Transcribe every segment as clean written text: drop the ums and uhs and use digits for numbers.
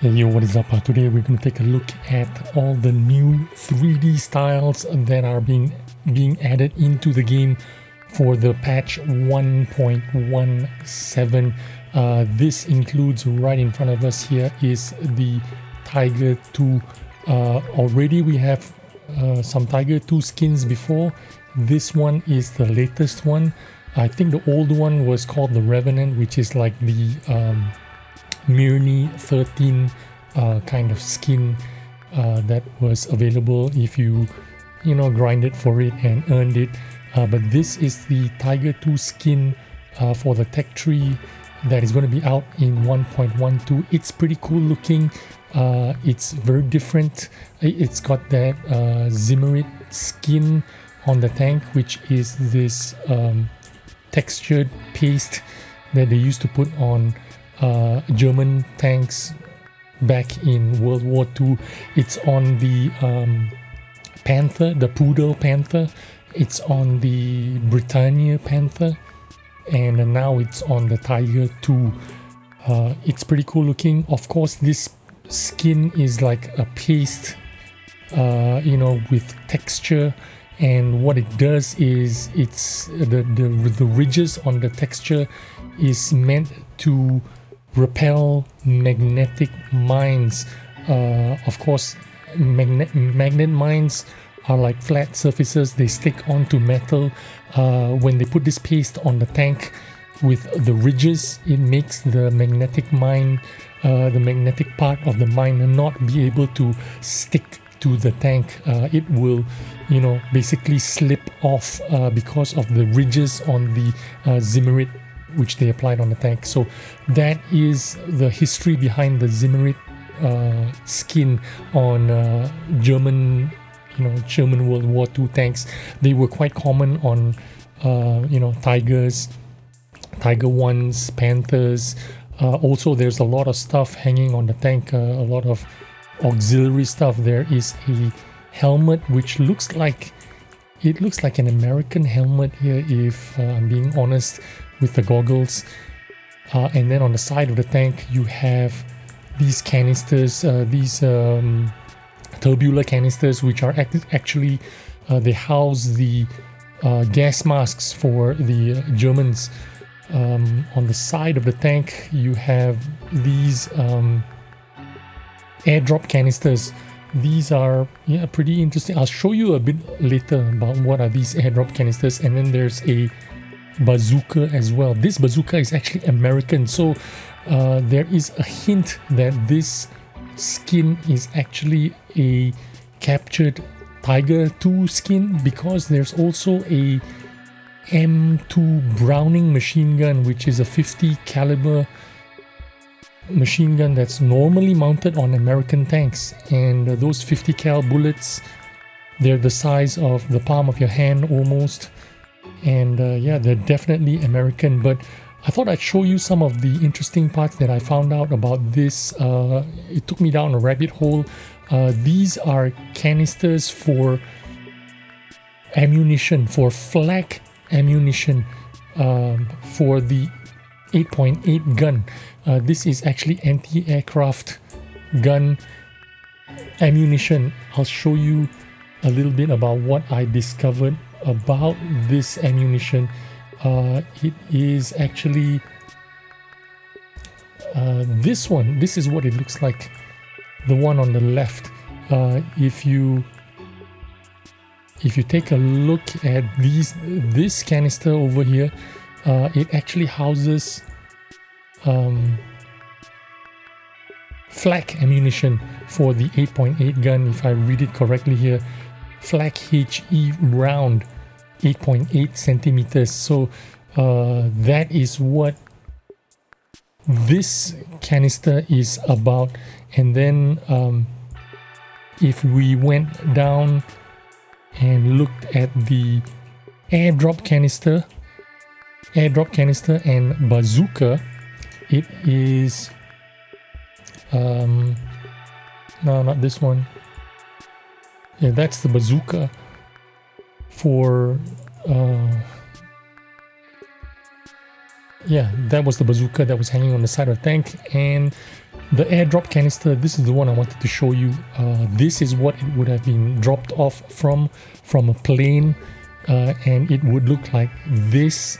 Hey yo, what is up? Today we're going to take a look at all the new 3D styles that are being added into the game for the patch 1.17. This includes, right in front of us here, is the Tiger 2. Already we have some Tiger 2 skins before. This one is the latest one. I think the old one was called the Revenant, which is like the Mirni 13 kind of skin that was available if you grinded for it and earned it. But this is the Tiger 2 skin for the tech tree that is going to be out in 1.12. It's pretty cool looking. It's very different. It's got that Zimmerit skin on the tank, which is this textured paste that they used to put on German tanks back in World War II. It's on the Panther, the Poodle Panther. It's on the Britannia Panther, and now it's on the Tiger 2. It's pretty cool looking. Of course, this skin is like a paste, with texture. And what it does is it's the ridges on the texture is meant to repel magnetic mines. Of course, magnet mines are like flat surfaces. They stick onto metal. When they put this paste on the tank with the ridges, it makes the magnetic mine, the magnetic part of the mine, not be able to stick to the tank. It will basically slip off because of the ridges on the Zimmerit which they applied on the tank. So that is the history behind the Zimmerit skin on German World War II tanks. They were quite common on Tigers, Tiger 1s, Panthers. Also, there's a lot of stuff hanging on the tank, a lot of auxiliary stuff. There is a helmet which looks like an American helmet here, if I'm being honest, with the goggles. And then on the side of the tank you have these canisters, these tubular canisters, which are actually they house the gas masks for the Germans. On the side of the tank you have these airdrop canisters. These are pretty interesting. I'll show you a bit later about what are these airdrop canisters. And then there's a bazooka as well. This bazooka is actually American, so there is a hint that this skin is actually a captured Tiger 2 skin, because there's also a M2 Browning machine gun, which is a 50 caliber machine gun that's normally mounted on American tanks. And those 50 cal bullets, they're the size of the palm of your hand almost. And they're definitely American. But I thought I'd show you some of the interesting parts that I found out about this. It took me down a rabbit hole. These are canisters for ammunition, for flak ammunition, for the 8.8 gun. This is actually anti-aircraft gun ammunition. I'll show you a little bit about what I discovered about this ammunition. It is actually this one. This is what it looks like, the one on the left. If you take a look at this canister over here, it actually houses flak ammunition for the 8.8 gun. If I read it correctly here, flak HE round, 8.8 centimeters. So that is what this canister is about. And then if we went down and looked at the airdrop canister and bazooka, it is no, not this one. Yeah, that's the bazooka for that was the bazooka that was hanging on the side of the tank. And The airdrop canister, this is the one I wanted to show you. This is what it would have been dropped off from a plane, and it would look like this.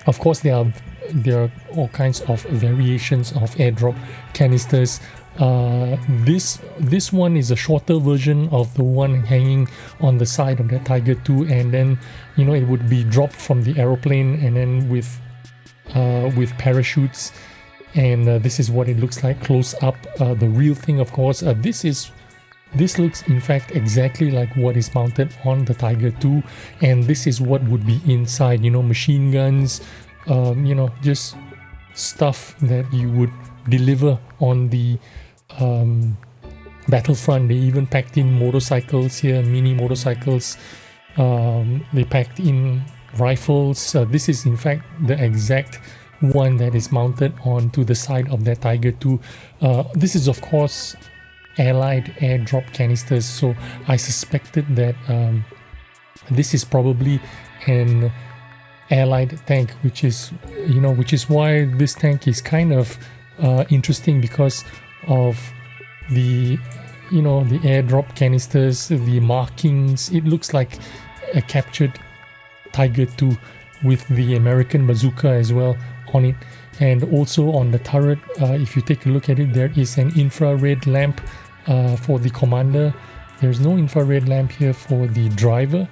Of course, there are all kinds of variations of airdrop canisters. This one is a shorter version of the one hanging on the side of that Tiger II, and then it would be dropped from the aeroplane, and then with parachutes. And this is what it looks like close up. The real thing, of course, this looks in fact exactly like what is mounted on the Tiger II, and this is what would be inside. Machine guns, just stuff that you would deliver on the battlefront. They even packed in motorcycles here, mini motorcycles. They packed in rifles. This is in fact the exact one that is mounted onto the side of that Tiger II. This is of course Allied airdrop canisters, so I suspected that this is probably an Allied tank, which is why this tank is kind of interesting, because of the the airdrop canisters, the markings. It looks like a captured Tiger II with the American bazooka as well on it. And also on the turret, if you take a look at it, there is an infrared lamp for the commander. There's no infrared lamp here for the driver,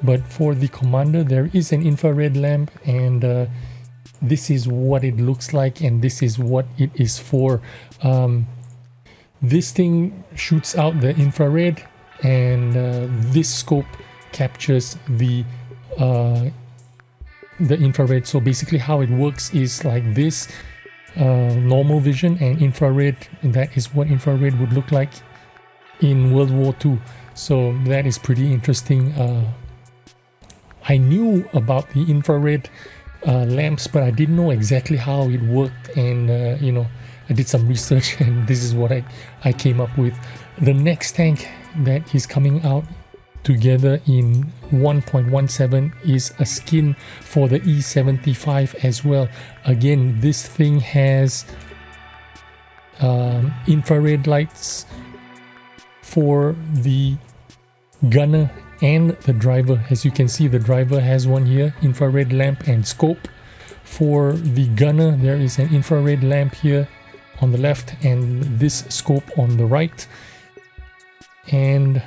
but for the commander there is an infrared lamp, and this is what it looks like, and this is what it is for. This thing shoots out the infrared, and this scope captures the infrared. So basically how it works is like this: normal vision and infrared, and that is what infrared would look like in World War II. So that is pretty interesting. I knew about the infrared lamps, but I didn't know exactly how it worked, and I did some research, and this is what I came up with. The next tank that is coming out together in 1.17 is a skin for the E75 as well. Again, this thing has infrared lights for the gunner and the driver. As you can see, the driver has one here, infrared lamp and scope. For the gunner, there is an infrared lamp here on the left and this scope on the right. And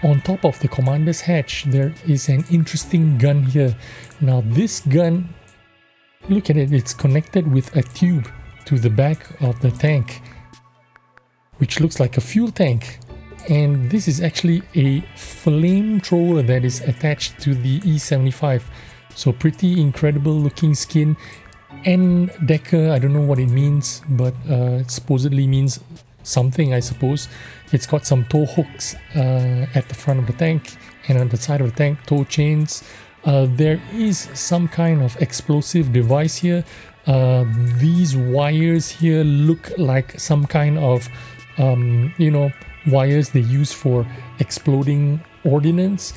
on top of the commander's hatch, there is an interesting gun here. Now this gun, look at it, it's connected with a tube to the back of the tank, which looks like a fuel tank. And this is actually a flamethrower that is attached to the E75. So pretty incredible looking skin. N-Decker, I don't know what it means, but it supposedly means something, I suppose. It's got some tow hooks at the front of the tank, and on the side of the tank, tow chains. There is some kind of explosive device here. These wires here look like some kind of wires they use for exploding ordnance,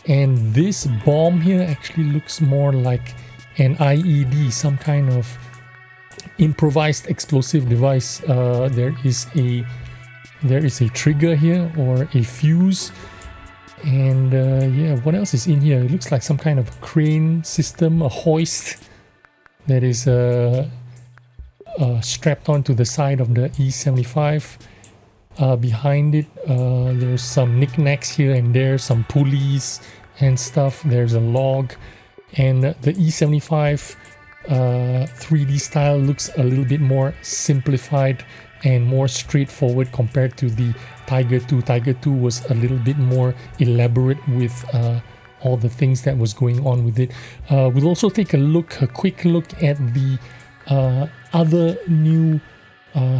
and this bomb here actually looks more like an IED, some kind of improvised explosive device. There is a trigger here or a fuse, and yeah, what else is in here? It looks like some kind of crane system, a hoist that is strapped onto the side of the E75. Behind it, there's some knickknacks here and there, some pulleys and stuff. There's a log, and the E75 3D style looks a little bit more simplified and more straightforward compared to the Tiger II. Tiger II was a little bit more elaborate with all the things that was going on with it. We'll also take a quick look at the other new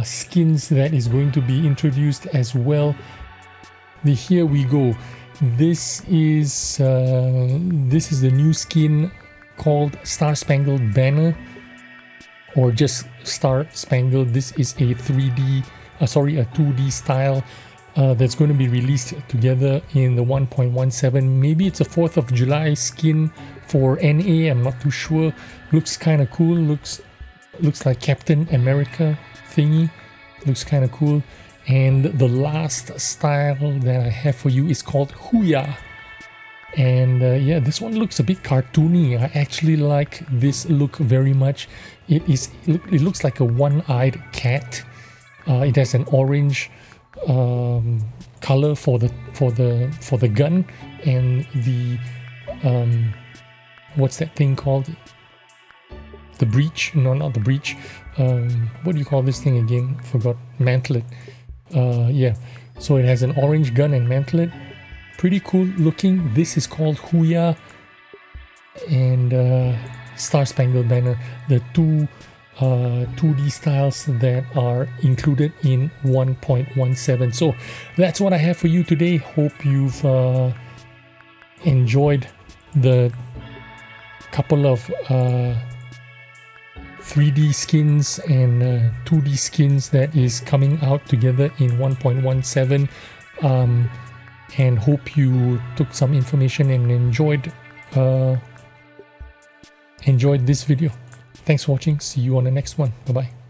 skins that is going to be introduced as well. Here we go. This is the new skin called Star Spangled Banner, or just Star Spangled. This is a 2D style that's going to be released together in the 1.17. Maybe it's a 4th of July skin for NA, I'm not too sure. Looks kind of cool. Looks like Captain America thingy. Looks kind of cool. And the last style that I have for you is called Huya. And yeah, this one looks a bit cartoony. I actually like this look very much. It looks like a one-eyed cat. It has an orange color for the gun, and the what's that thing called? The breech? No, not the breech. What do you call this thing again? Forgot. Mantlet. Yeah. So it has an orange gun and mantlet. Pretty cool looking. This is called Huya, and Star Spangled Banner. The two 2D styles that are included in 1.17. So that's what I have for you today. Hope you've enjoyed the couple of 3D skins and 2D skins that is coming out together in 1.17, and hope you took some information and enjoyed this video. Thanks for watching. See you on the next one. Bye bye.